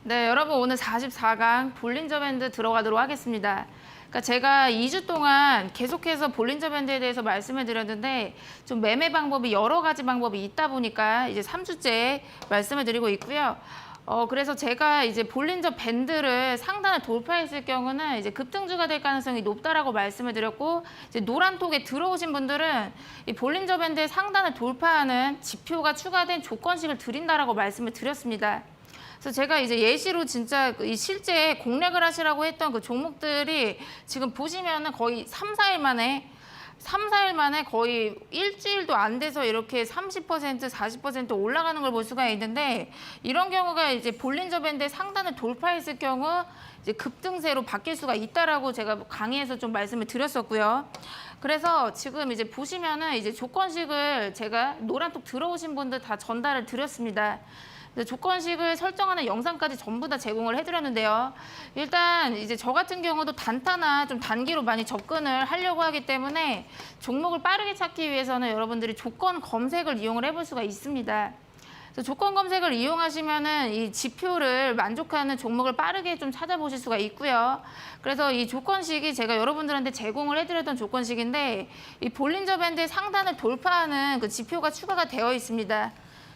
네, 여러분 오늘 44강 볼린저 밴드 들어가도록 하겠습니다. 그러니까 제가 2주 동안 계속해서 볼린저 밴드에 대해서 말씀을 드렸는데 좀 매매 방법이 여러 가지 방법이 있다 보니까 이제 3주째 말씀을 드리고 있고요. 그래서 제가 이제 볼린저 밴드를 상단을 돌파했을 경우는 이제 급등주가 될 가능성이 높다라고 말씀을 드렸고, 이제 노란톡에 들어오신 분들은 이 볼린저 밴드의 상단을 돌파하는 지표가 추가된 조건식을 드린다라고 말씀을 드렸습니다. 그래서 제가 이제 예시로 진짜 이 실제 공략을 하시라고 했던 그 종목들이 지금 보시면은 거의 3, 4일 만에 거의 일주일도 안 돼서 이렇게 30%, 40% 올라가는 걸 볼 수가 있는데, 이런 경우가 이제 볼린저 밴드의 상단을 돌파했을 경우 이제 급등세로 바뀔 수가 있다라고 제가 강의에서 좀 말씀을 드렸었고요. 그래서 지금 이제 보시면은 이제 조건식을 제가 노란톡 들어오신 분들 다 전달을 드렸습니다. 조건식을 설정하는 영상까지 전부 다 제공을 해드렸는데요. 일단 이제 저 같은 경우도 단타나 좀 단기로 많이 접근을 하려고 하기 때문에 종목을 빠르게 찾기 위해서는 여러분들이 조건 검색을 이용을 해볼 수가 있습니다. 그래서 조건 검색을 이용하시면은 이 지표를 만족하는 종목을 빠르게 좀 찾아보실 수가 있고요. 그래서 이 조건식이 제가 여러분들한테 제공을 해드렸던 조건식인데, 이 볼린저 밴드의 상단을 돌파하는 그 지표가 추가가 되어 있습니다.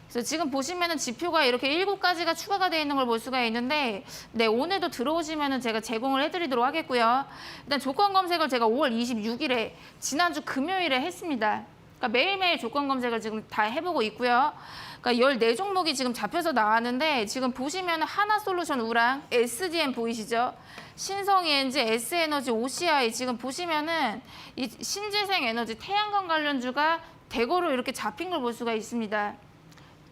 그래서 지금 보시면은 지표가 이렇게 7가지가 추가가 되어 있는 걸 볼 수가 있는데, 네, 오늘도 들어오시면은 제가 제공을 해드리도록 하겠고요. 일단 조건 검색을 제가 5월 26일에 지난주 금요일에 했습니다. 그러니까 매일매일 조건 검색을 지금 다 해보고 있고요. 그러니까 14종목이 지금 잡혀서 나왔는데, 지금 보시면은 하나솔루션 우랑, SDM 보이시죠? 신성ENG, S에너지, OCI, 지금 보시면은 이 신재생에너지, 태양광 관련주가 대거로 이렇게 잡힌 걸 볼 수가 있습니다.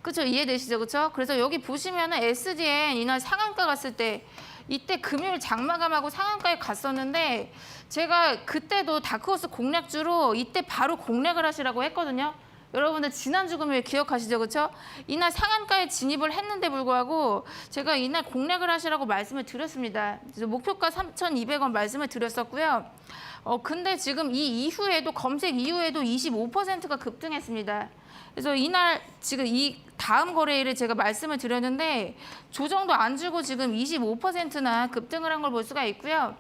그렇죠? 이해되시죠? 그렇죠? 그래서 여기 보시면은 SDN 이날 상한가 갔을 때, 이때 금요일 장마감하고 상한가에 갔었는데, 제가 그때도 다크호스 공략주로 이때 바로 공략을 하시라고 했거든요. 여러분들 지난주 금요일 기억하시죠? 그렇죠? 이날 상한가에 진입을 했는데 불구하고 제가 이날 공략을 하시라고 말씀을 드렸습니다. 그래서 목표가 3,200원 말씀을 드렸었고요. 근데 지금 이 이후에도, 검색 이후에도 25%가 급등했습니다. 그래서 이날 지금 이 다음 거래일에 제가 말씀을 드렸는데 조정도 안 주고 지금 25%나 급등을 한 걸 볼 수가 있고요.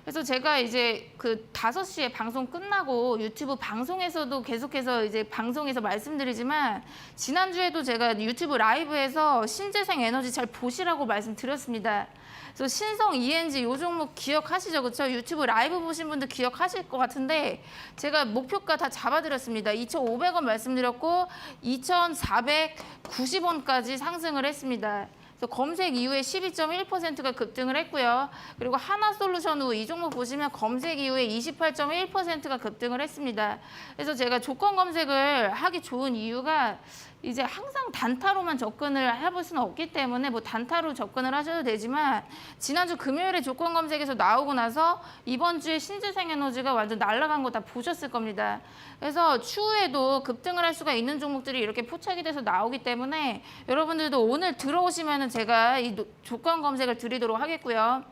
그래서 제가 이제 그 5시에 방송 끝나고 유튜브 방송에서도 계속해서 이제 방송에서 말씀드리지만, 지난주에도 제가 유튜브 라이브에서 신재생 에너지 잘 보시라고 말씀드렸습니다. 그래서 신성 ENG 요 종목 기억하시죠? 그렇죠? 유튜브 라이브 보신 분들 기억하실 것 같은데, 제가 목표가 다 잡아드렸습니다. 2,500원 말씀드렸고 2,490원까지 상승을 했습니다. 그래서 검색 이후에 12.1%가 급등을 했고요. 그리고 하나솔루션 후 이 종목 보시면 검색 이후에 28.1%가 급등을 했습니다. 그래서 제가 조건 검색을 하기 좋은 이유가, 이제 항상 단타로만 접근을 해볼 수는 없기 때문에 뭐 단타로 접근을 하셔도 되지만, 지난주 금요일에 조건 검색에서 나오고 나서 이번 주에 신재생에너지가 완전 날아간 거 다 보셨을 겁니다. 그래서 추후에도 급등을 할 수가 있는 종목들이 이렇게 포착이 돼서 나오기 때문에 여러분들도 오늘 들어오시면은 제가 이 조건 검색을 드리도록 하겠고요.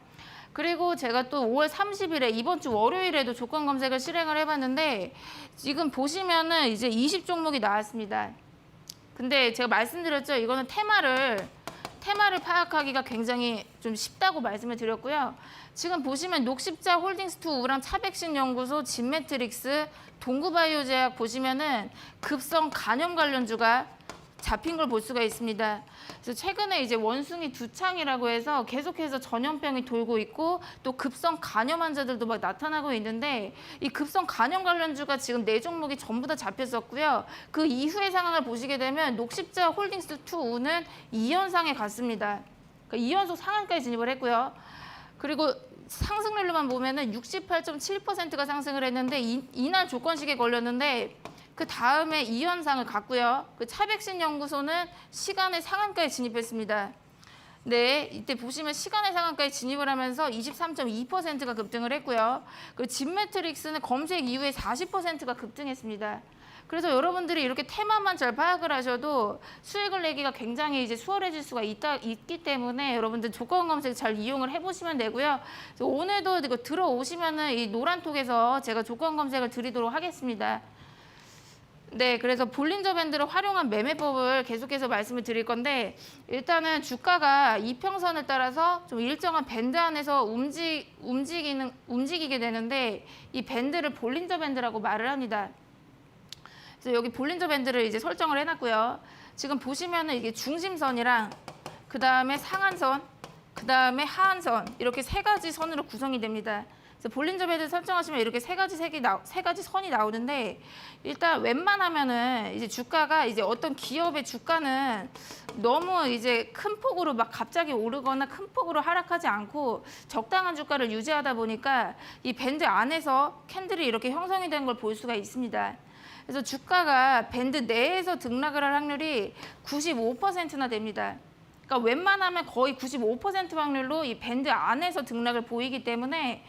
그리고 제가 또 5월 30일에 이번 주 월요일에도 조건 검색을 실행을 해봤는데, 지금 보시면은 이제 20종목이 나왔습니다. 근데 제가 말씀드렸죠. 이거는 테마를 파악하기가 굉장히 좀 쉽다고 말씀을 드렸고요. 지금 보시면 녹십자 홀딩스2 우람 차백신연구소, 진매트릭스, 동구바이오제약 보시면은 급성 간염 관련주가 잡힌 걸 볼 수가 있습니다. 그래서 최근에 이제 원숭이 두창이라고 해서 계속해서 전염병이 돌고 있고, 또 급성 간염 환자들도 막 나타나고 있는데, 이 급성 간염 관련주가 지금 4종목이 전부 다 잡혔었고요. 그 이후의 상황을 보시게 되면 녹십자 홀딩스2는 2연상에 갔습니다. 그러니까 2연속 상한가에 진입을 했고요. 그리고 상승률로만 보면은 68.7%가 상승을 했는데, 이날 조건식에 걸렸는데 그 다음에 2연상을 갔고요. 그 차백신 연구소는 시간의 상한가에 진입했습니다. 네, 이때 보시면 시간의 상한가에 진입을 하면서 23.2%가 급등을 했고요. 그 진매트릭스는 검색 이후에 40%가 급등했습니다. 그래서 여러분들이 이렇게 테마만 잘 파악을 하셔도 수익을 내기가 굉장히 이제 수월해질 수가 있기 때문에 여러분들 조건 검색 잘 이용을 해보시면 되고요. 오늘도 이거 들어오시면은 이 노란톡에서 제가 조건 검색을 드리도록 하겠습니다. 네, 그래서 볼린저 밴드를 활용한 매매법을 계속해서 말씀을 드릴 건데 일단은 주가가 이평선을 따라서 좀 일정한 밴드 안에서 움직이게 되는데 이 밴드를 볼린저 밴드라고 말을 합니다. 그래서 여기 볼린저 밴드를 이제 설정을 해놨고요. 지금 보시면은 이게 중심선이랑 그 다음에 상한선, 그 다음에 하한선 이렇게 세 가지 선으로 구성이 됩니다. 그래서 볼린저 밴드 설정하시면 이렇게 세 가지 선이 나오는데 일단 웬만하면은 이제 주가가 이제 어떤 기업의 주가는 너무 이제 큰 폭으로 막 갑자기 오르거나 큰 폭으로 하락하지 않고 적당한 주가를 유지하다 보니까 이 밴드 안에서 캔들이 이렇게 형성이 된 걸 볼 수가 있습니다. 그래서 주가가 밴드 내에서 등락을 할 확률이 95%나 됩니다. 그러니까 웬만하면 거의 95% 확률로 이 밴드 안에서 등락을 보이기 때문에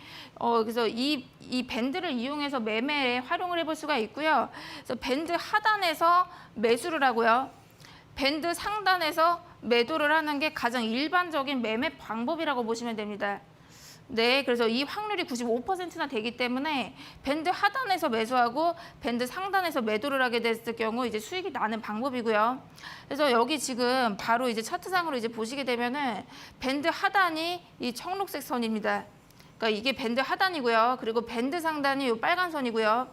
그래서 이 밴드를 이용해서 매매에 활용을 해볼 수가 있고요. 그래서 밴드 하단에서 매수를 하고요. 밴드 상단에서 매도를 하는 게 가장 일반적인 매매 방법이라고 보시면 됩니다. 네, 그래서 이 확률이 95%나 되기 때문에 밴드 하단에서 매수하고 밴드 상단에서 매도를 하게 됐을 경우 이제 수익이 나는 방법이고요. 그래서 여기 지금 바로 이제 차트상으로 이제 보시게 되면은 밴드 하단이 이 청록색 선입니다. 그러니까 이게 밴드 하단이고요. 그리고 밴드 상단이 이 빨간 선이고요.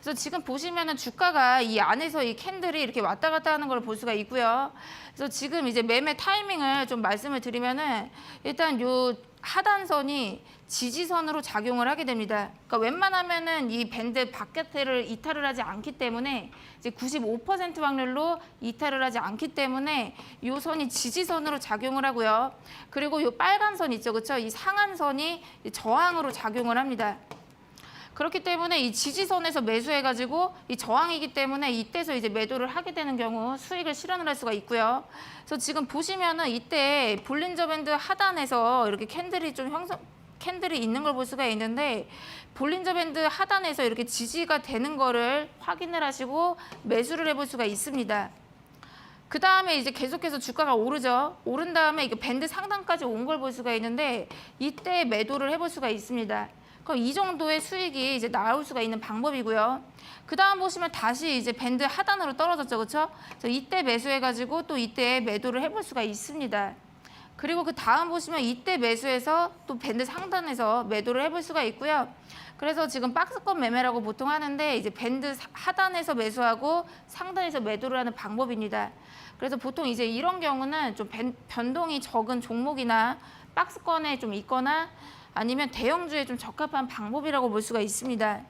그래서 지금 보시면은 주가가 이 안에서 이 캔들이 이렇게 왔다 갔다 하는 걸 볼 수가 있고요. 그래서 지금 이제 매매 타이밍을 좀 말씀을 드리면은 일단 요 하단선이 지지선으로 작용을 하게 됩니다. 그러니까 웬만하면은 이 밴드 바깥을 이탈을 하지 않기 때문에 이제 95% 확률로 이탈을 하지 않기 때문에 이 선이 지지선으로 작용을 하고요. 그리고 이 빨간 선 있죠, 그렇죠? 이 상한선이 저항으로 작용을 합니다. 그렇기 때문에 이 지지선에서 매수해가지고 이 저항이기 때문에 이때서 이제 매도를 하게 되는 경우 수익을 실현을 할 수가 있고요. 그래서 지금 보시면은 이때 볼린저 밴드 하단에서 이렇게 캔들이 있는 걸 볼 수가 있는데 볼린저 밴드 하단에서 이렇게 지지가 되는 거를 확인을 하시고 매수를 해볼 수가 있습니다. 그 다음에 이제 계속해서 주가가 오르죠. 오른 다음에 이게 밴드 상단까지 온 걸 볼 수가 있는데 이때 매도를 해볼 수가 있습니다. 그럼 이 정도의 수익이 이제 나올 수가 있는 방법이고요. 그 다음 보시면 다시 이제 밴드 하단으로 떨어졌죠, 그렇죠? 그래서 이때 매수해가지고 또 이때 매도를 해볼 수가 있습니다. 그리고 그 다음 보시면 이때 매수해서 또 밴드 상단에서 매도를 해볼 수가 있고요. 그래서 지금 박스권 매매라고 보통 하는데 이제 밴드 하단에서 매수하고 상단에서 매도를 하는 방법입니다. 그래서 보통 이제 이런 경우는 좀 변동이 적은 종목이나 박스권에 좀 있거나 아니면 대형주에 좀 적합한 방법이라고 볼 수가 있습니다.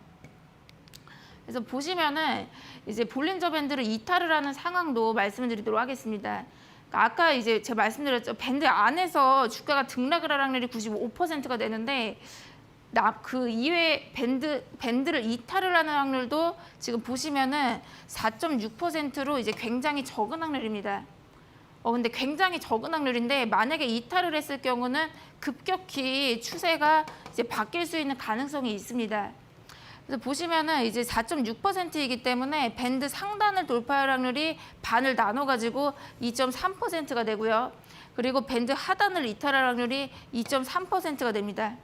그래서 보시면은 이제 볼린저 밴드를 이탈을 하는 상황도 말씀드리도록 하겠습니다. 아까 이제 제가 말씀드렸죠. 밴드 안에서 주가가 등락을 할 확률이 95%가 되는데 그 이외에 밴드를 이탈을 하는 확률도 지금 보시면은 4.6%로 이제 굉장히 적은 확률입니다. 근데 굉장히 적은 확률인데 만약에 이탈을 했을 경우는 급격히 추세가 이제 바뀔 수 있는 가능성이 있습니다. 그래서 보시면은 이제 4.6%이기 때문에 밴드 상단을 돌파할 확률이 반을 나눠가지고 2.3%가 되고요. 그리고 밴드 하단을 이탈할 확률이 2.3%가 됩니다.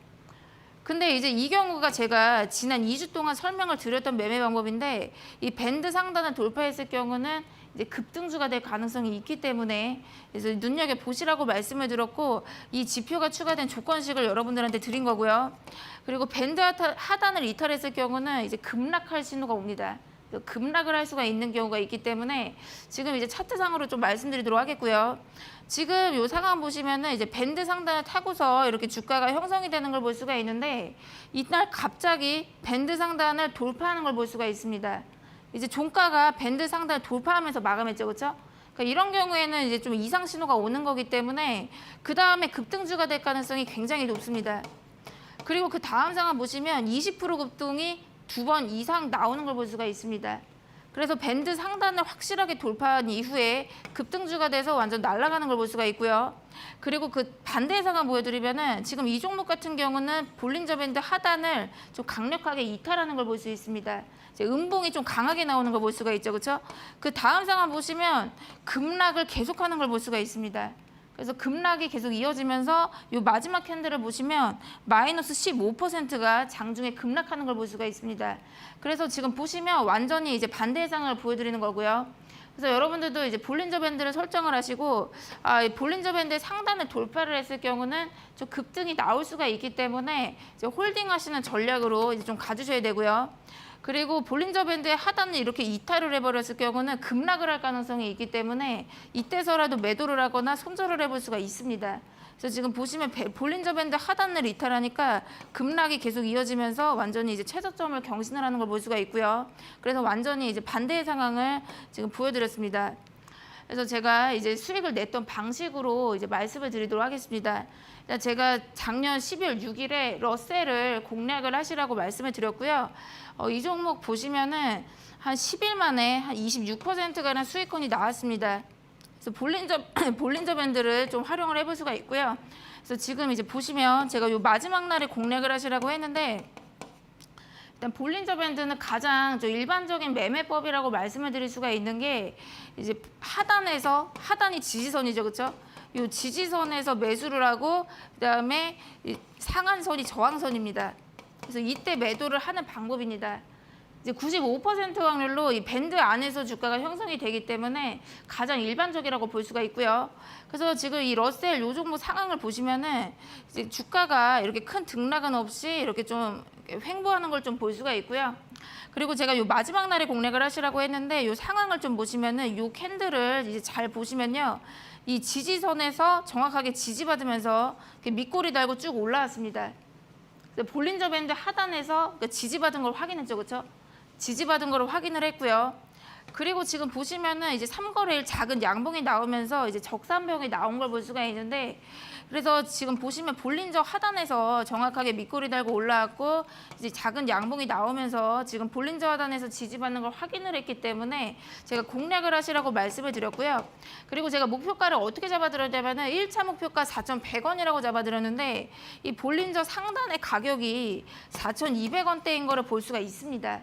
근데 이제 이 경우가 제가 지난 2주 동안 설명을 드렸던 매매 방법인데 이 밴드 상단을 돌파했을 경우는 이제 급등주가 될 가능성이 있기 때문에 그래서 눈여겨 보시라고 말씀을 드렸고 이 지표가 추가된 조건식을 여러분들한테 드린 거고요. 그리고 밴드 하단을 이탈했을 경우는 이제 급락할 신호가 옵니다. 급락을 할 수가 있는 경우가 있기 때문에 지금 이제 차트상으로 좀 말씀드리도록 하겠고요. 지금 이 상황 보시면은 이제 밴드 상단을 타고서 이렇게 주가가 형성이 되는 걸 볼 수가 있는데 이날 갑자기 밴드 상단을 돌파하는 걸 볼 수가 있습니다. 이제 종가가 밴드 상단을 돌파하면서 마감했죠, 그렇죠? 그러니까 이런 경우에는 이제 좀 이상 신호가 오는 거기 때문에 그 다음에 급등주가 될 가능성이 굉장히 높습니다. 그리고 그 다음 상황 보시면 20% 급등이 2번 이상 나오는 걸 볼 수가 있습니다. 그래서 밴드 상단을 확실하게 돌파한 이후에 급등주가 돼서 완전 날아가는 걸 볼 수가 있고요. 그리고 그 반대의 상황 보여드리면은 지금 이 종목 같은 경우는 볼린저 밴드 하단을 좀 강력하게 이탈하는 걸 볼 수 있습니다. 이제 음봉이 좀 강하게 나오는 걸 볼 수가 있죠, 그렇죠? 그 다음 상황 보시면 급락을 계속하는 걸 볼 수가 있습니다. 그래서 급락이 계속 이어지면서 이 마지막 캔들을 보시면 마이너스 15%가 장중에 급락하는 걸 볼 수가 있습니다. 그래서 지금 보시면 완전히 이제 반대 해상을 보여드리는 거고요. 그래서 여러분들도 이제 볼린저 밴드를 설정을 하시고 이 볼린저 밴드의 상단을 돌파를 했을 경우는 좀 급등이 나올 수가 있기 때문에 이제 홀딩하시는 전략으로 이제 좀 가주셔야 되고요. 그리고 볼린저 밴드의 하단을 이렇게 이탈을 해버렸을 경우는 급락을 할 가능성이 있기 때문에 이때서라도 매도를 하거나 손절을 해볼 수가 있습니다. 그래서 지금 보시면 볼린저 밴드 하단을 이탈하니까 급락이 계속 이어지면서 완전히 이제 최저점을 경신을 하는 걸 볼 수가 있고요. 그래서 완전히 이제 반대의 상황을 지금 보여드렸습니다. 그래서 제가 이제 수익을 냈던 방식으로 이제 말씀을 드리도록 하겠습니다. 제가 작년 12월 6일에 러셀을 공략을 하시라고 말씀을 드렸고요. 이 종목 보시면은 한 10일 만에 한 26%가량 수익권이 나왔습니다. 그래서 볼린저 밴드를 좀 활용을 해볼 수가 있고요. 그래서 지금 이제 보시면 제가 요 마지막 날에 공략을 하시라고 했는데 일단 볼린저 밴드는 가장 좀 일반적인 매매법이라고 말씀을 드릴 수가 있는 게 이제 하단이 지지선이죠, 그렇죠? 이 지지선에서 매수를 하고 그다음에 상한선이 저항선입니다. 그래서 이때 매도를 하는 방법입니다. 이제 95% 확률로 이 밴드 안에서 주가가 형성이 되기 때문에 가장 일반적이라고 볼 수가 있고요. 그래서 지금 이 러셀 요 종목 상황을 보시면은 이제 주가가 이렇게 큰 등락은 없이 이렇게 좀 횡보하는 걸 좀 볼 수가 있고요. 그리고 제가 요 마지막 날에 공략을 하시라고 했는데 요 상황을 좀 보시면은 요 캔들을 이제 잘 보시면요. 이 지지선에서 정확하게 지지받으면서 밑꼬리 달고 쭉 올라왔습니다. 볼린저 밴드 하단에서 지지받은 걸 확인했죠, 그렇죠? 지지받은 걸 확인을 했고요. 그리고 지금 보시면은 이제 3거래일 작은 양봉이 나오면서 이제 적산병이 나온 걸 볼 수가 있는데, 그래서 지금 보시면 볼린저 하단에서 정확하게 밑꼬리 달고 올라왔고 이제 작은 양봉이 나오면서 지금 볼린저 하단에서 지지받는 걸 확인을 했기 때문에 제가 공략을 하시라고 말씀을 드렸고요. 그리고 제가 목표가를 어떻게 잡아드렸냐면은 1차 목표가 4,100원이라고 잡아드렸는데 이 볼린저 상단의 가격이 4,200원대인 거를 볼 수가 있습니다.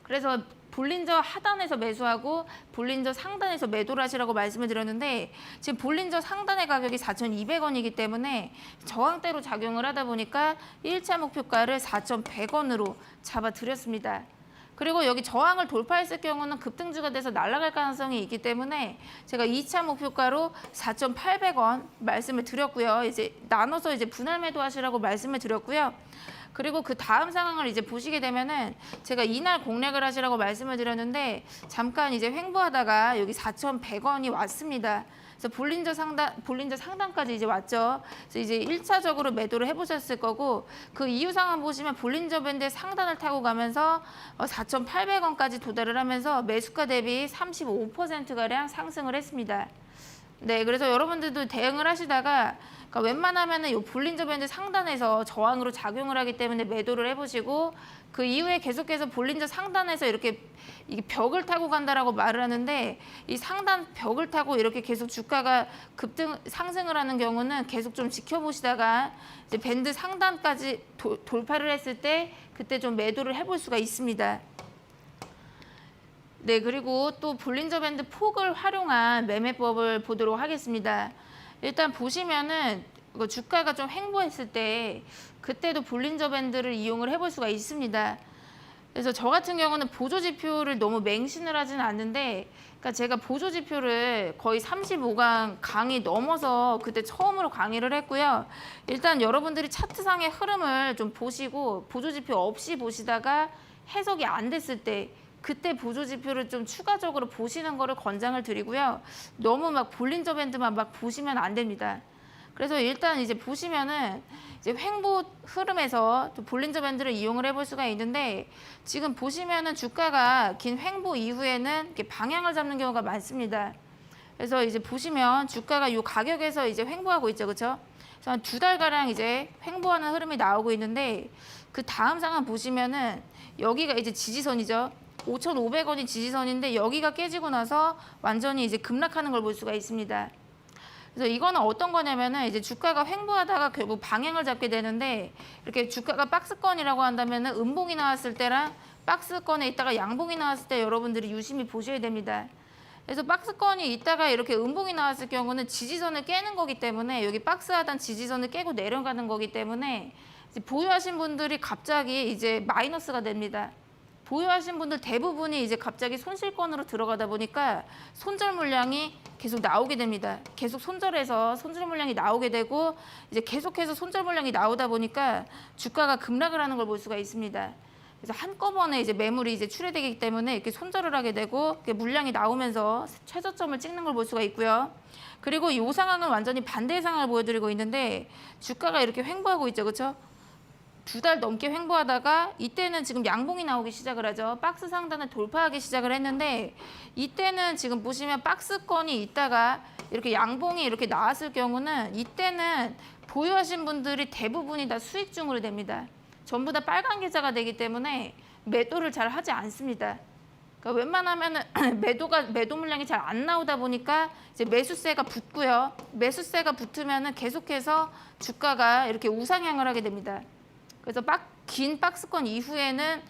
그래서 볼린저 하단에서 매수하고 볼린저 상단에서 매도를 하시라고 말씀을 드렸는데 지금 볼린저 상단의 가격이 4,200원이기 때문에 저항대로 작용을 하다 보니까 1차 목표가를 4,100원으로 잡아드렸습니다. 그리고 여기 저항을 돌파했을 경우는 급등주가 돼서 날아갈 가능성이 있기 때문에 제가 2차 목표가로 4,800원 말씀을 드렸고요. 이제 나눠서 이제 분할 매도하시라고 말씀을 드렸고요. 그리고 그 다음 상황을 이제 보시게 되면은 제가 이날 공략을 하시라고 말씀을 드렸는데 잠깐 이제 횡보하다가 여기 4,100원이 왔습니다. 그래서 볼린저 상단까지 이제 왔죠. 그래서 이제 1차적으로 매도를 해보셨을 거고 그 이후 상황 보시면 볼린저 밴드의 상단을 타고 가면서 4,800원까지 도달을 하면서 매수가 대비 35%가량 상승을 했습니다. 네, 그래서 여러분들도 대응을 하시다가 그러니까 웬만하면은 이 볼린저 밴드 상단에서 저항으로 작용을 하기 때문에 매도를 해보시고 그 이후에 계속해서 볼린저 상단에서 이렇게 이게 벽을 타고 간다라고 말을 하는데 이 상단 벽을 타고 이렇게 계속 주가가 상승을 하는 경우는 계속 좀 지켜보시다가 이제 밴드 상단까지 돌파를 했을 때 그때 좀 매도를 해볼 수가 있습니다. 네, 그리고 또 볼린저 밴드 폭을 활용한 매매법을 보도록 하겠습니다. 일단 보시면은 주가가 좀 횡보했을 때 그때도 볼린저 밴드를 이용을 해볼 수가 있습니다. 그래서 저 같은 경우는 보조 지표를 너무 맹신을 하지는 않는데, 그러니까 제가 보조 지표를 거의 35강 강의 넘어서 그때 처음으로 강의를 했고요. 일단 여러분들이 차트상의 흐름을 좀 보시고 보조 지표 없이 보시다가 해석이 안 됐을 때 그때 보조 지표를 좀 추가적으로 보시는 거를 권장을 드리고요. 너무 막 볼린저 밴드만 막 보시면 안 됩니다. 그래서 일단 이제 보시면은 이제 횡보 흐름에서 또 볼린저 밴드를 이용을 해볼 수가 있는데 지금 보시면은 주가가 긴 횡보 이후에는 이렇게 방향을 잡는 경우가 많습니다. 그래서 이제 보시면 주가가 이 가격에서 이제 횡보하고 있죠, 그렇죠? 그래서 한 2달가량 이제 횡보하는 흐름이 나오고 있는데 그 다음 상황 보시면은 여기가 이제 지지선이죠. 5,500원이 지지선인데 여기가 깨지고 나서 완전히 이제 급락하는 걸 볼 수가 있습니다. 그래서 이거는 어떤 거냐면은 이제 주가가 횡보하다가 결국 방향을 잡게 되는데 이렇게 주가가 박스권이라고 한다면은 음봉이 나왔을 때랑 박스권에 있다가 양봉이 나왔을 때 여러분들이 유심히 보셔야 됩니다. 그래서 박스권이 있다가 이렇게 음봉이 나왔을 경우는 지지선을 깨는 거기 때문에 여기 박스 하단 지지선을 깨고 내려가는 거기 때문에 이제 보유하신 분들이 갑자기 이제 마이너스가 됩니다. 보유하신 분들 대부분이 이제 갑자기 손실권으로 들어가다 보니까 손절 물량이 계속 나오게 됩니다. 계속 손절해서 손절 물량이 나오게 되고 이제 계속해서 손절 물량이 나오다 보니까 주가가 급락을 하는 걸 볼 수가 있습니다. 그래서 한꺼번에 이제 매물이 이제 출회되기 때문에 이렇게 손절을 하게 되고 이렇게 물량이 나오면서 최저점을 찍는 걸 볼 수가 있고요. 그리고 이 상황은 완전히 반대의 상황을 보여드리고 있는데 주가가 이렇게 횡보하고 있죠, 그렇죠? 2달 넘게 횡보하다가 이때는 지금 양봉이 나오기 시작을 하죠. 박스 상단을 돌파하기 시작을 했는데 이때는 지금 보시면 박스권이 있다가 이렇게 양봉이 이렇게 나왔을 경우는 이때는 보유하신 분들이 대부분이 다 수익 중으로 됩니다. 전부 다 빨간 계좌가 되기 때문에 매도를 잘 하지 않습니다. 그러니까 웬만하면은 매도 물량이 잘 안 나오다 보니까 이제 매수세가 붙고요. 매수세가 붙으면은 계속해서 주가가 이렇게 우상향을 하게 됩니다. 그래서 긴 박스권 이후에는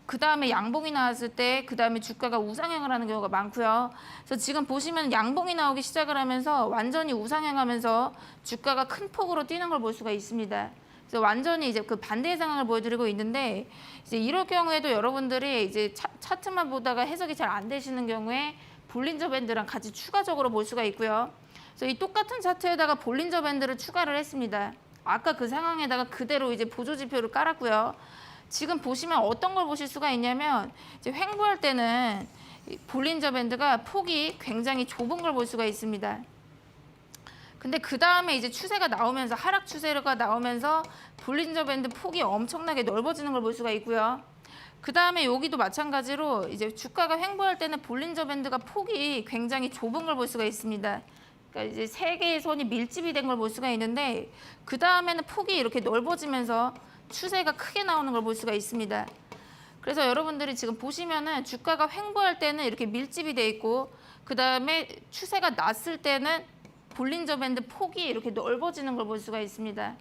그 다음에 양봉이 나왔을 때 그 다음에 주가가 우상향을 하는 경우가 많고요. 그래서 지금 보시면 양봉이 나오기 시작을 하면서 완전히 우상향하면서 주가가 큰 폭으로 뛰는 걸 볼 수가 있습니다. 그래서 완전히 이제 그 반대의 상황을 보여드리고 있는데 이제 이럴 경우에도 여러분들이 이제 차트만 보다가 해석이 잘 안 되시는 경우에 볼린저 밴드랑 같이 추가적으로 볼 수가 있고요. 그래서 이 똑같은 차트에다가 볼린저 밴드를 추가를 했습니다. 아까 그 상황에다가 그대로 이제 보조 지표를 깔았고요. 지금 보시면 어떤 걸 보실 수가 있냐면 이제 횡보할 때는 볼린저 밴드가 폭이 굉장히 좁은 걸 볼 수가 있습니다. 근데 그 다음에 이제 추세가 나오면서 하락 추세가 나오면서 볼린저 밴드 폭이 엄청나게 넓어지는 걸 볼 수가 있고요. 그 다음에 여기도 마찬가지로 이제 주가가 횡보할 때는 볼린저 밴드가 폭이 굉장히 좁은 걸 볼 수가 있습니다. 그러니까 이제 세 개의 선이 밀집이 된 걸 볼 수가 있는데 그 다음에는 폭이 이렇게 넓어지면서 추세가 크게 나오는 걸 볼 수가 있습니다. 그래서 여러분들이 지금 보시면은 주가가 횡보할 때는 이렇게 밀집이 돼 있고 그 다음에 추세가 났을 때는 볼린저 밴드 폭이 이렇게 넓어지는 걸 볼 수가 있습니다.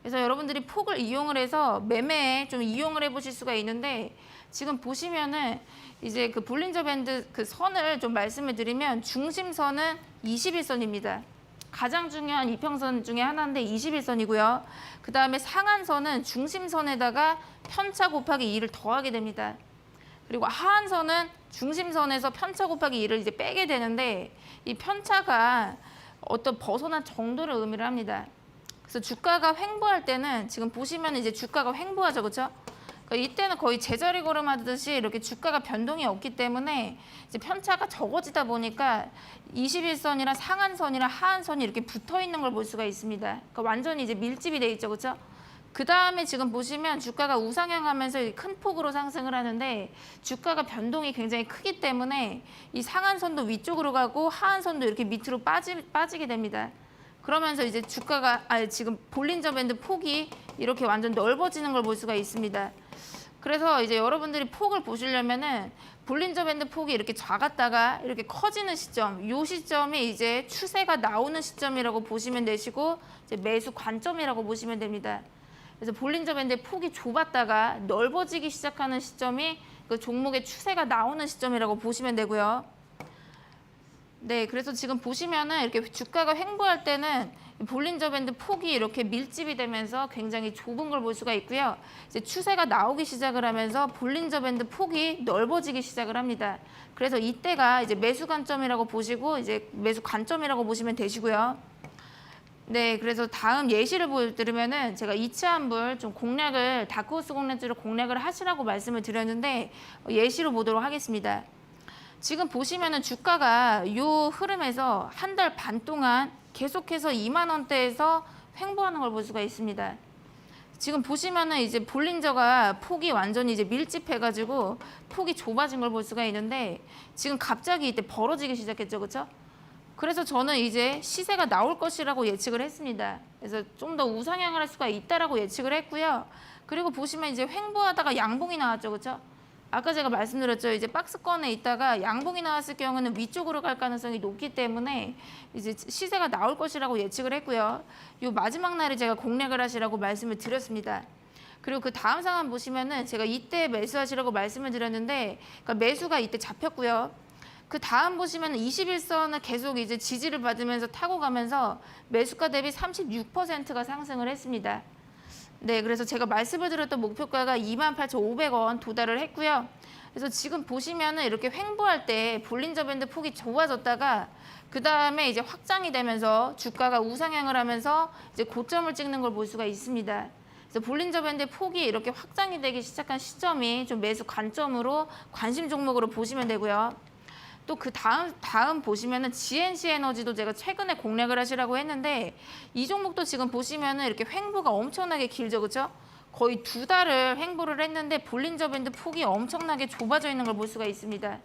그래서 여러분들이 폭을 이용을 해서 매매에 좀 이용을 해보실 수가 있는데 지금 보시면은 이제 그 볼린저 밴드 그 선을 좀 말씀을 드리면 중심선은 21선입니다. 가장 중요한 이평선 중에 하나인데 21선이고요. 그 다음에 상한선은 중심선에다가 편차 곱하기 2를 더하게 됩니다. 그리고 하한선은 중심선에서 편차 곱하기 2를 이제 빼게 되는데 이 편차가 어떤 벗어난 정도를 의미를 합니다. 그래서 주가가 횡보할 때는 지금 보시면 이제 주가가 횡보하죠, 그렇죠? 그러니까 이때는 거의 제자리 걸음하듯이 이렇게 주가가 변동이 없기 때문에 이제 편차가 적어지다 보니까 21선이랑 상한선이랑 하한선이 이렇게 붙어 있는 걸 볼 수가 있습니다. 그러니까 완전히 이제 밀집이 돼 있죠, 그렇죠? 그 다음에 지금 보시면 주가가 우상향하면서 큰 폭으로 상승을 하는데 주가가 변동이 굉장히 크기 때문에 이 상한선도 위쪽으로 가고 하한선도 이렇게 밑으로 빠지게 됩니다. 그러면서 이제 주가가 지금 볼린저 밴드 폭이 이렇게 완전 넓어지는 걸 볼 수가 있습니다. 그래서 이제 여러분들이 폭을 보시려면은 볼린저 밴드 폭이 이렇게 작았다가 이렇게 커지는 시점, 이 시점이 이제 추세가 나오는 시점이라고 보시면 되시고 이제 매수 관점이라고 보시면 됩니다. 그래서 볼린저 밴드의 폭이 좁았다가 넓어지기 시작하는 시점이 그 종목의 추세가 나오는 시점이라고 보시면 되고요. 네, 그래서 지금 보시면은 이렇게 주가가 횡보할 때는 볼린저 밴드 폭이 이렇게 밀집이 되면서 굉장히 좁은 걸 볼 수가 있고요. 이제 추세가 나오기 시작을 하면서 볼린저 밴드 폭이 넓어지기 시작을 합니다. 그래서 이때가 이제 매수 관점이라고 보시고 이제 매수 관점이라고 보시면 되시고요. 네, 그래서 다음 예시를 보여드리면은 제가 이차한불 좀 공략을 다크호스 공략주로 공략을 하시라고 말씀을 드렸는데 예시로 보도록 하겠습니다. 지금 보시면은 주가가 이 흐름에서 한 달 반 동안 계속해서 2만 원대에서 횡보하는 걸 볼 수가 있습니다. 지금 보시면은 이제 볼린저가 폭이 완전히 이제 밀집해가지고 폭이 좁아진 걸 볼 수가 있는데 지금 갑자기 이때 벌어지기 시작했죠, 그렇죠? 그래서 저는 이제 시세가 나올 것이라고 예측을 했습니다. 그래서 좀 더 우상향을 할 수가 있다라고 예측을 했고요. 그리고 보시면 이제 횡보하다가 양봉이 나왔죠, 그렇죠? 아까 제가 말씀드렸죠. 이제 박스권에 있다가 양봉이 나왔을 경우는 위쪽으로 갈 가능성이 높기 때문에 이제 시세가 나올 것이라고 예측을 했고요. 요 마지막 날에 제가 공략을 하시라고 말씀을 드렸습니다. 그리고 그 다음 상황 보시면은 제가 이때 매수하시라고 말씀을 드렸는데 그러니까 매수가 이때 잡혔고요. 그 다음 보시면 21선은 계속 이제 지지를 받으면서 타고 가면서 매수가 대비 36%가 상승을 했습니다. 네, 그래서 제가 말씀을 드렸던 목표가가 28,500원 도달을 했고요. 그래서 지금 보시면은 이렇게 횡보할 때 볼린저 밴드 폭이 좁아졌다가 그 다음에 이제 확장이 되면서 주가가 우상향을 하면서 이제 고점을 찍는 걸 볼 수가 있습니다. 그래서 볼린저 밴드 폭이 이렇게 확장이 되기 시작한 시점이 좀 매수 관점으로 관심 종목으로 보시면 되고요. 또 그 다음 보시면은 GNC 에너지도 제가 최근에 공략을 하시라고 했는데 이 종목도 지금 보시면은 이렇게 횡보가 엄청나게 길죠, 그렇죠? 거의 2달을 횡보를 했는데 볼린저 밴드 폭이 엄청나게 좁아져 있는 걸 볼 수가 있습니다.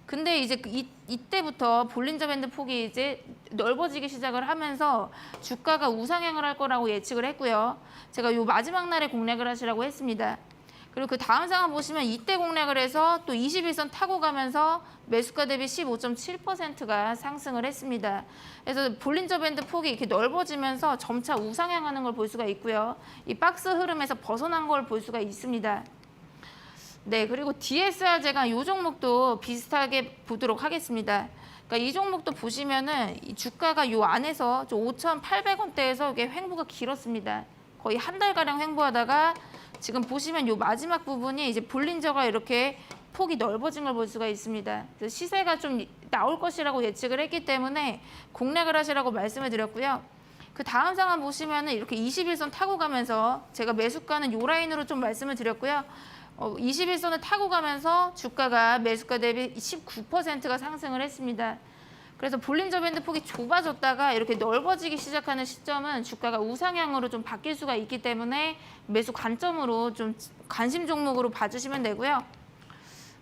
근데 이제 이때부터 볼린저 밴드 폭이 이제 넓어지기 시작을 하면서 주가가 우상향을 할 거라고 예측을 했고요. 제가 요 마지막 날에 공략을 하시라고 했습니다. 그리고 그 다음 상황 보시면 이때 공략을 해서 또 21선 타고 가면서 매수가 대비 15.7%가 상승을 했습니다. 그래서 볼린저 밴드 폭이 이렇게 넓어지면서 점차 우상향하는 걸 볼 수가 있고요. 이 박스 흐름에서 벗어난 걸 볼 수가 있습니다. 네, 그리고 DSR 제가 이 종목도 비슷하게 보도록 하겠습니다. 그러니까 이 종목도 보시면은 이 주가가 요 안에서 5,800원대에서 이게 횡보가 길었습니다. 거의 한 달가량 횡보하다가 지금 보시면 요 마지막 부분이 이제 볼린저가 이렇게 폭이 넓어진 걸 볼 수가 있습니다. 그래서 시세가 좀 나올 것이라고 예측을 했기 때문에 공략을 하시라고 말씀을 드렸고요. 그 다음 상황 보시면은 이렇게 21선 타고 가면서 제가 매수가는 요 라인으로 좀 말씀을 드렸고요. 21선을 타고 가면서 주가가 매수가 대비 19%가 상승을 했습니다. 그래서 볼린저 밴드 폭이 좁아졌다가 이렇게 넓어지기 시작하는 시점은 주가가 우상향으로 좀 바뀔 수가 있기 때문에 매수 관점으로 좀 관심 종목으로 봐주시면 되고요.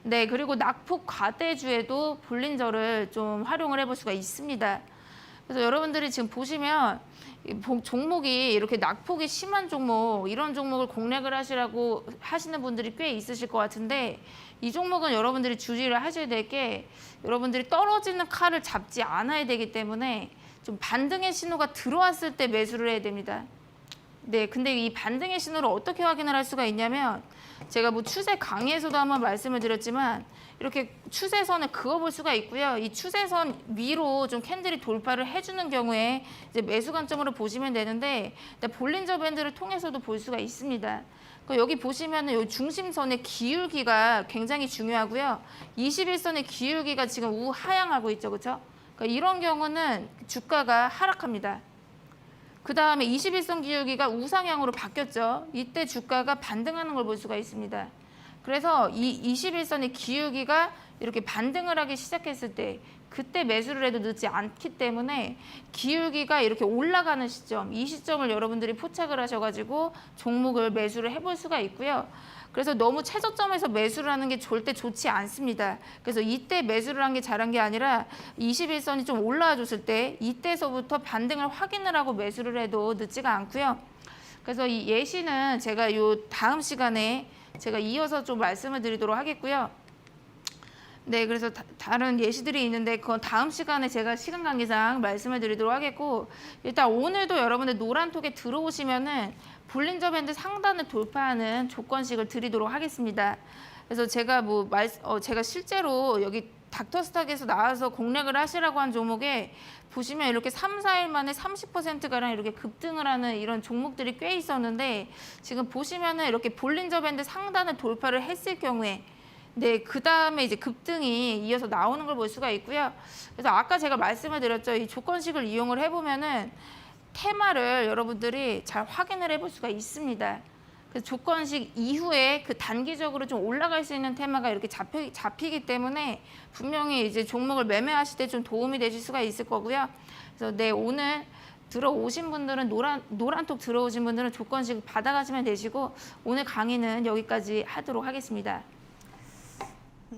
네, 그리고 낙폭 과대주에도 볼린저를 좀 활용을 해볼 수가 있습니다. 그래서 여러분들이 지금 보시면 종목이 이렇게 낙폭이 심한 종목, 이런 종목을 공략을 하시라고 하시는 분들이 꽤 있으실 것 같은데 이 종목은 여러분들이 주의를 하셔야 될 게 여러분들이 떨어지는 칼을 잡지 않아야 되기 때문에 좀 반등의 신호가 들어왔을 때 매수를 해야 됩니다. 네, 근데 이 반등의 신호를 어떻게 확인을 할 수가 있냐면 제가 뭐 추세 강의에서도 한번 말씀을 드렸지만 이렇게 추세선을 그어볼 수가 있고요. 이 추세선 위로 좀 캔들이 돌파를 해주는 경우에 이제 매수 관점으로 보시면 되는데 볼린저 밴드를 통해서도 볼 수가 있습니다. 여기 보시면은 이 중심선의 기울기가 굉장히 중요하고요. 21선의 기울기가 지금 우하향하고 있죠, 그렇죠? 그러니까 이런 경우는 주가가 하락합니다. 그 다음에 21선 기울기가 우상향으로 바뀌었죠. 이때 주가가 반등하는 걸 볼 수가 있습니다. 그래서 이 21선의 기울기가 이렇게 반등을 하기 시작했을 때 그때 매수를 해도 늦지 않기 때문에 기울기가 이렇게 올라가는 시점, 이 시점을 여러분들이 포착을 하셔가지고 종목을 매수를 해볼 수가 있고요. 그래서 너무 최저점에서 매수를 하는 게 절대 좋지 않습니다. 그래서 이때 매수를 한 게 잘한 게 아니라 21선이 좀 올라와 줬을 때 이때서부터 반등을 확인을 하고 매수를 해도 늦지가 않고요. 그래서 이 예시는 제가 요 다음 시간에 제가 이어서 좀 말씀을 드리도록 하겠고요. 네, 그래서 다른 예시들이 있는데 그건 다음 시간에 제가 시간 관계상 말씀을 드리도록 하겠고 일단 오늘도 여러분들 노란톡에 들어오시면은 볼린저 밴드 상단을 돌파하는 조건식을 드리도록 하겠습니다. 그래서 제가 제가 실제로 여기 닥터스탁에서 나와서 공략을 하시라고 한 종목에 보시면 이렇게 3, 4일 만에 30%가량 이렇게 급등을 하는 이런 종목들이 꽤 있었는데 지금 보시면은 이렇게 볼린저 밴드 상단을 돌파를 했을 경우에 네, 그 다음에 이제 급등이 이어서 나오는 걸 볼 수가 있고요. 그래서 아까 제가 말씀을 드렸죠. 이 조건식을 이용을 해보면은 테마를 여러분들이 잘 확인을 해볼 수가 있습니다. 그래서 조건식 이후에 그 단기적으로 좀 올라갈 수 있는 테마가 이렇게 잡히기 때문에 분명히 이제 종목을 매매하실 때 좀 도움이 되실 수가 있을 거고요. 그래서 네, 오늘 들어오신 분들은 노란톡 들어오신 분들은 조건식 받아가시면 되시고 오늘 강의는 여기까지 하도록 하겠습니다.